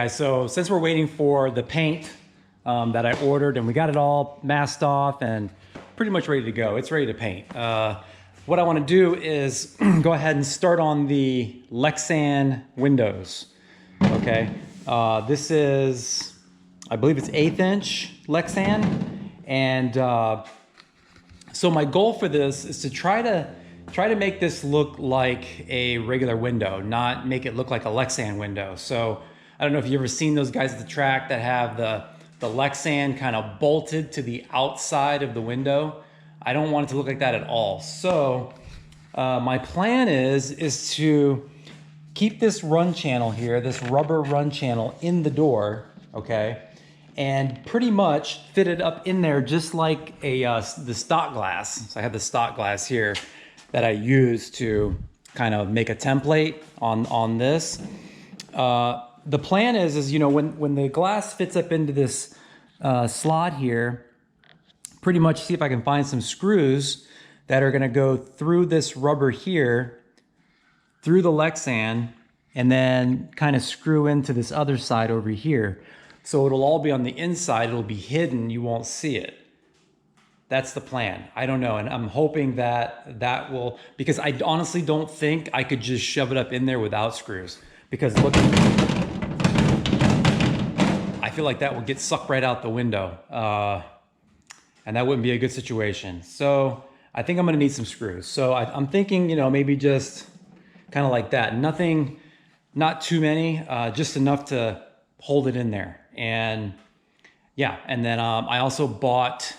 guys, so since we're waiting for the paint that I ordered and we got it all masked off and pretty much ready to go, it's ready to paint. What I want to do is go ahead and start on the Lexan windows. Okay, this is, I believe it's 1/8 inch Lexan, and so my goal for this is to try to make this look like a regular window, not make it look like a Lexan window. So I don't know if you've ever seen those guys at the track that have the Lexan kind of bolted to the outside of the window. I don't want it to look like that at all. So my plan is to keep this run channel here, this rubber run channel in the door, okay? And pretty much fit it up in there just like the stock glass. So I have the stock glass here that I use to kind of make a template on this. The plan is you know, when the glass fits up into this slot here, pretty much see if I can find some screws that are gonna go through this rubber here, through the Lexan, and then kind of screw into this other side over here. So it'll all be on the inside, it'll be hidden, you won't see it. That's the plan. I don't know, and I'm hoping that will, because I honestly don't think I could just shove it up in there without screws. Because look, I feel like that will get sucked right out the window. And that wouldn't be a good situation. So I think I'm gonna need some screws. So I'm thinking, you know, maybe just kind of like that. Nothing, not too many, just enough to hold it in there. And yeah, and then I also bought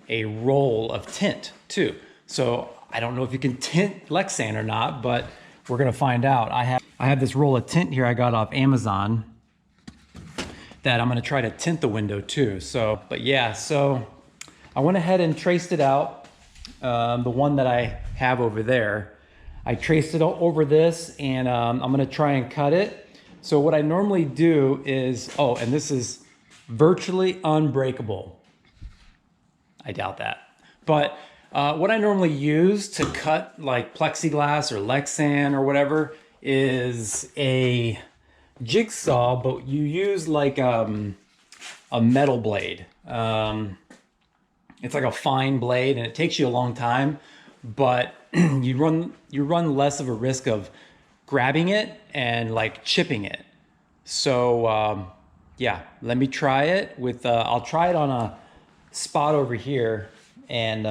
a roll of tint too. So I don't know if you can tint Lexan or not, but we're gonna find out. I have this roll of tint here I got off Amazon that I'm gonna try to tint the window too. So, but yeah, so I went ahead and traced it out. The one that I have over there, I traced it over this, and I'm gonna try and cut it. So what I normally do is, oh, and this is virtually unbreakable. I doubt that. But what I normally use to cut like plexiglass or Lexan or whatever is a jigsaw, but you use like a metal blade. It's like a fine blade, and it takes you a long time, but you run less of a risk of grabbing it and like chipping it. So yeah, let me try it with, I'll try it on a spot over here, and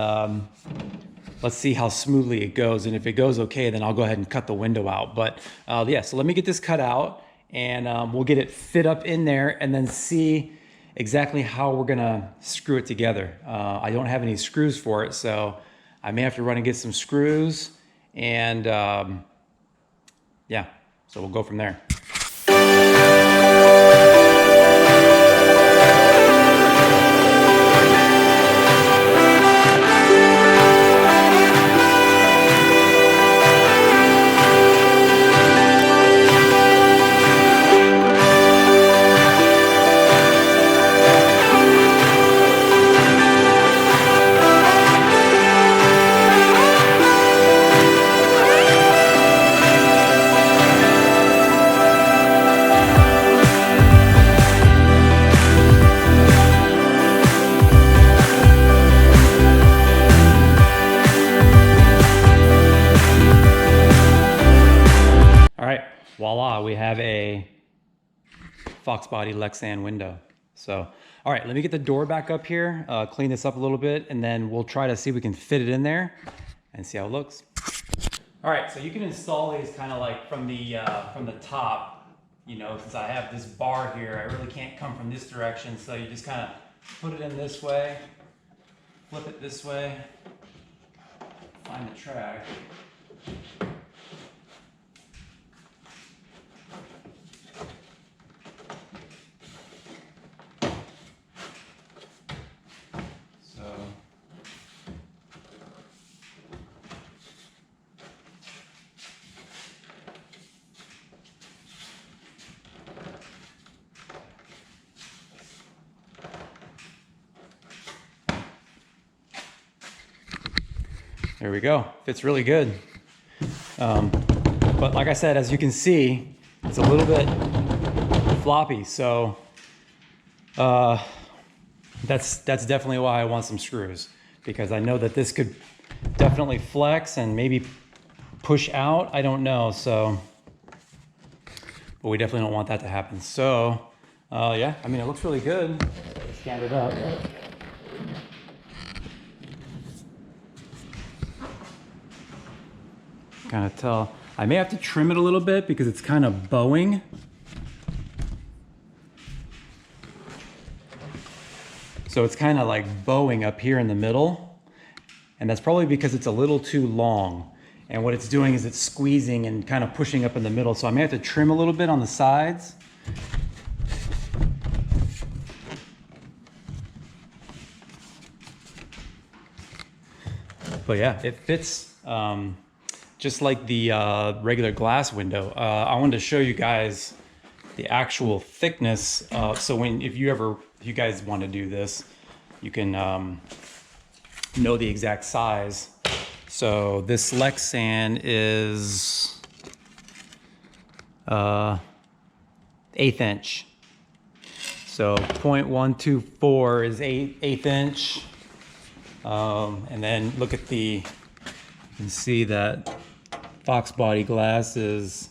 let's see how smoothly it goes. And if it goes okay, then I'll go ahead and cut the window out. But yeah, so let me get this cut out, and we'll get it fit up in there and then see exactly how we're gonna screw it together. I don't have any screws for it, so I may have to run and get some screws, and yeah, so we'll go from there. Voila, we have a Foxbody Lexan window. So, all right, let me get the door back up here, clean this up a little bit, and then we'll try to see if we can fit it in there and see how it looks. All right, so you can install these kind of like from the top, you know, since I have this bar here, I really can't come from this direction. So you just kind of put it in this way, flip it this way, find the track. There we go. Fits really good. But like I said, as you can see, it's a little bit floppy. So that's definitely why I want some screws, because I know that this could definitely flex and maybe push out. I don't know. So, but we definitely don't want that to happen. So yeah, I mean, it looks really good. Stand it up. Kind of tell. I may have to trim it a little bit because it's kind of bowing. So it's kind of like bowing up here in the middle. And that's probably because it's a little too long. And what it's doing is it's squeezing and kind of pushing up in the middle. So I may have to trim a little bit on the sides. But yeah, it fits just like the regular glass window. I wanted to show you guys the actual thickness. So if you guys want to do this, you can know the exact size. So this Lexan is 1/8 inch. So 0.124 is 1/8 inch. And then look at you can see that Foxbody glass is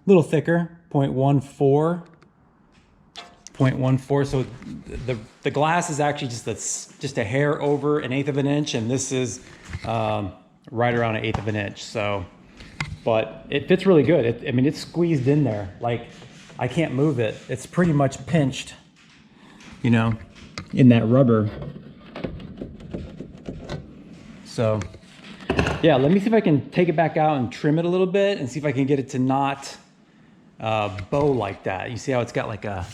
a little thicker, 0.14. 0.14. So the glass is actually just a hair over 1/8 inch, and this is right around 1/8 inch. So, but it fits really good. I mean, it's squeezed in there. Like, I can't move it. It's pretty much pinched, you know, in that rubber. So yeah, let me see if I can take it back out and trim it a little bit and see if I can get it to not bow like that. You see how it's got like a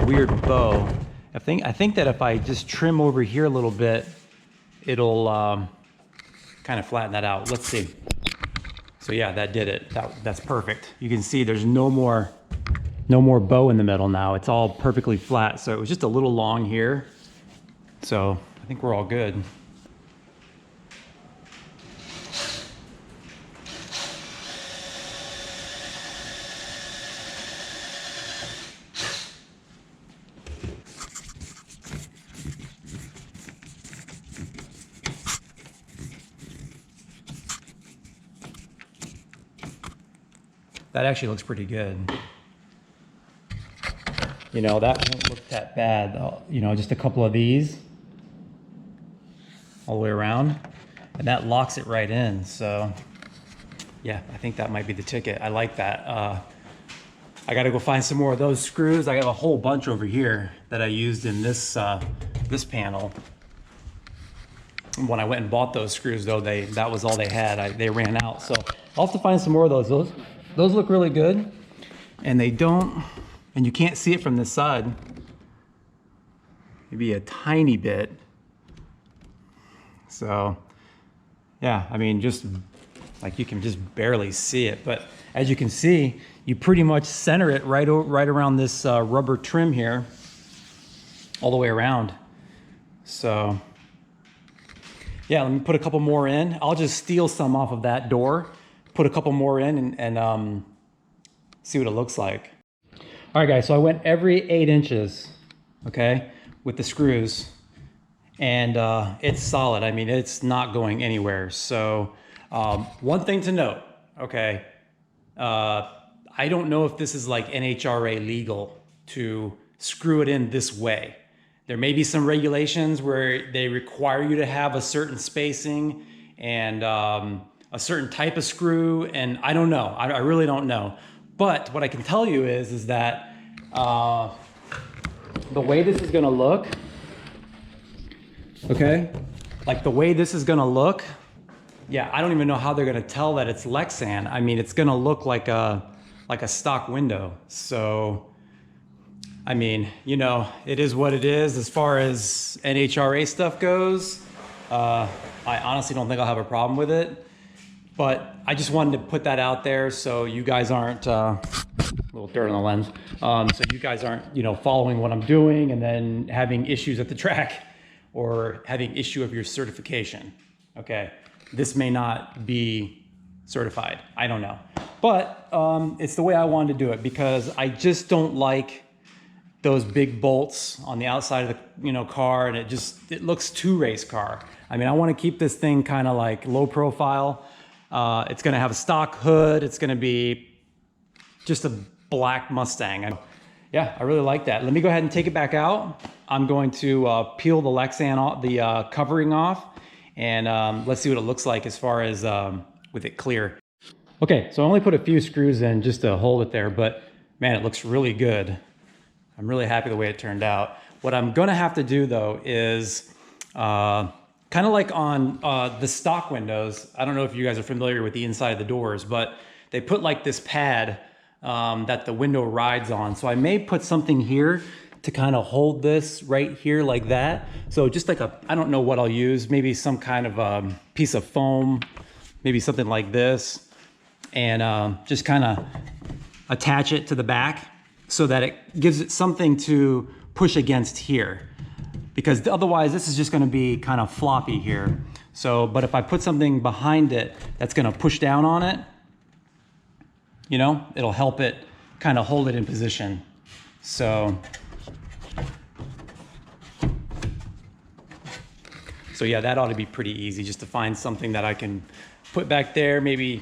weird bow. I think that if I just trim over here a little bit, it'll kind of flatten that out. Let's see. So yeah, that did it. That's perfect. You can see there's no more bow in the middle now. It's all perfectly flat. So it was just a little long here. So I think we're all good. That actually looks pretty good. You know, that won't look that bad. You know, just a couple of these all the way around, and that locks it right in. So yeah, I think that might be the ticket. I like that. I got to go find some more of those screws. I have a whole bunch over here that I used in this this panel. When I went and bought those screws, though, that was all they had. They ran out. So I'll have to find some more of those. Those look really good, and and you can't see it from this side. Maybe a tiny bit. So yeah, I mean, just like you can just barely see it, but as you can see, you pretty much center it right around this rubber trim here, all the way around. So yeah, let me put a couple more in. I'll just steal some off of that door, put a couple more in, and see what it looks like. All right, guys, so I went every 8 inches, okay, with the screws, and it's solid. I mean, it's not going anywhere. So one thing to note, okay, I don't know if this is like NHRA legal to screw it in this way. There may be some regulations where they require you to have a certain spacing and a certain type of screw, and I don't know. I really don't know. But what I can tell you is that the way this is gonna look, okay? Like the way this is gonna look, yeah, I don't even know how they're gonna tell that it's Lexan. I mean, it's gonna look like a stock window. So, I mean, you know, it is what it is. As far as NHRA stuff goes, I honestly don't think I'll have a problem with it. But I just wanted to put that out there so you guys aren't, a little dirt on the lens, so you guys aren't, you know, following what I'm doing and then having issues at the track or having issue of your certification, okay? This may not be certified, I don't know. But it's the way I wanted to do it because I just don't like those big bolts on the outside of the car, and it looks too race car. I mean, I want to keep this thing kind of like low profile. It's going to have a stock hood. It's going to be just a black Mustang. Yeah, I really like that. Let me go ahead and take it back out. I'm going to peel the Lexan off, the covering off, and let's see what it looks like as far as with it clear. Okay, so I only put a few screws in just to hold it there, but man, it looks really good. I'm really happy the way it turned out. What I'm gonna have to do though is kind of like on the stock windows. I don't know if you guys are familiar with the inside of the doors, but they put like this pad that the window rides on. So I may put something here to kind of hold this right here like that. So just like I don't know what I'll use, maybe some kind of piece of foam, maybe something like this, and just kind of attach it to the back so that it gives it something to push against here. Because otherwise this is just gonna be kind of floppy here. So, but if I put something behind it that's gonna push down on it, it'll help it kind of hold it in position. So yeah, that ought to be pretty easy, just to find something that I can put back there, maybe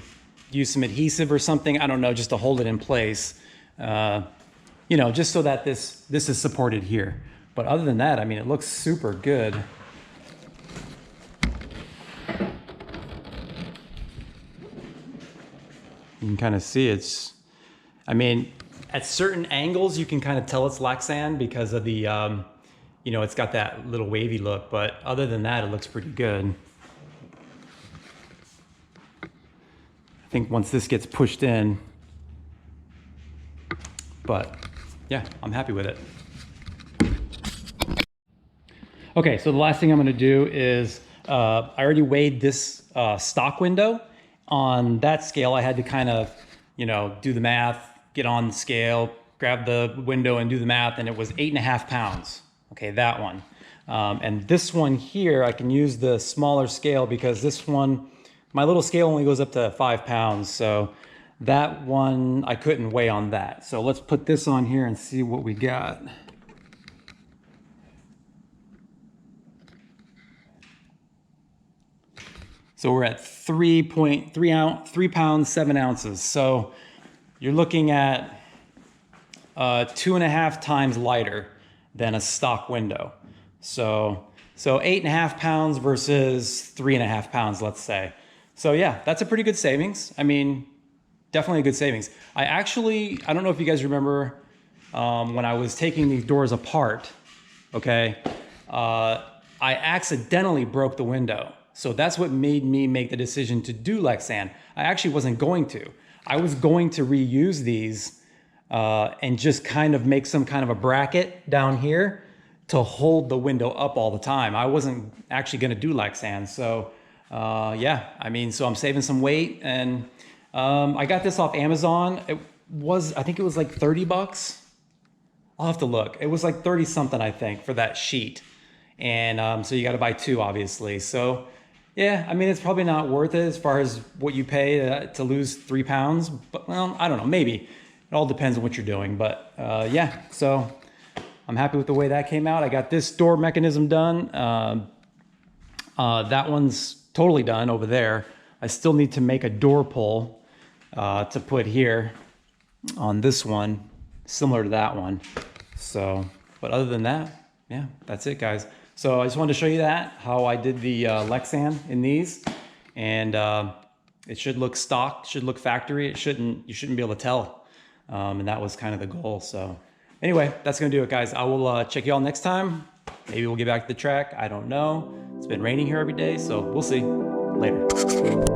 use some adhesive or something, I don't know, just to hold it in place. Just so that this is supported here. But other than that, I mean, it looks super good. You can kind of see I mean, at certain angles, you can kind of tell it's Lexan because of the, it's got that little wavy look, but other than that, it looks pretty good. I think once this gets pushed in, but yeah, I'm happy with it. Okay, so the last thing I'm gonna do is, I already weighed this stock window. On that scale, I had to kind of, do the math, get on the scale, grab the window and do the math, and it was 8.5 pounds. Okay, that one. And this one here, I can use the smaller scale because this one, my little scale only goes up to 5 pounds. So that one, I couldn't weigh on that. So let's put this on here and see what we got. So we're at 3 pounds, 7 ounces. So you're looking at 2.5 times lighter than a stock window. So 8.5 pounds versus 3.5 pounds, let's say. So yeah, that's a pretty good savings. I mean, definitely a good savings. I don't know if you guys remember when I was taking these doors apart, okay, I accidentally broke the window. So that's what made me make the decision to do Lexan. I actually wasn't going to. I was going to reuse these and just kind of make some kind of a bracket down here to hold the window up all the time. I wasn't actually gonna do Lexan. So yeah, I mean, so I'm saving some weight, and I got this off Amazon. I think it was like 30 bucks. I'll have to look. It was like 30 something, I think, for that sheet. And so you got to buy 2, obviously. So yeah, I mean, it's probably not worth it as far as what you pay to lose 3 pounds. But well, I don't know, maybe. It all depends on what you're doing. But yeah, so I'm happy with the way that came out. I got this door mechanism done. That one's totally done over there. I still need to make a door pull to put here on this one, similar to that one. So, but other than that, yeah, that's it, guys. So I just wanted to show you that, how I did the Lexan in these. And it should look stock, should look factory. You shouldn't be able to tell. And that was kind of the goal. So anyway, that's gonna do it, guys. I will check you all next time. Maybe we'll get back to the track. I don't know. It's been raining here every day, so we'll see. Later.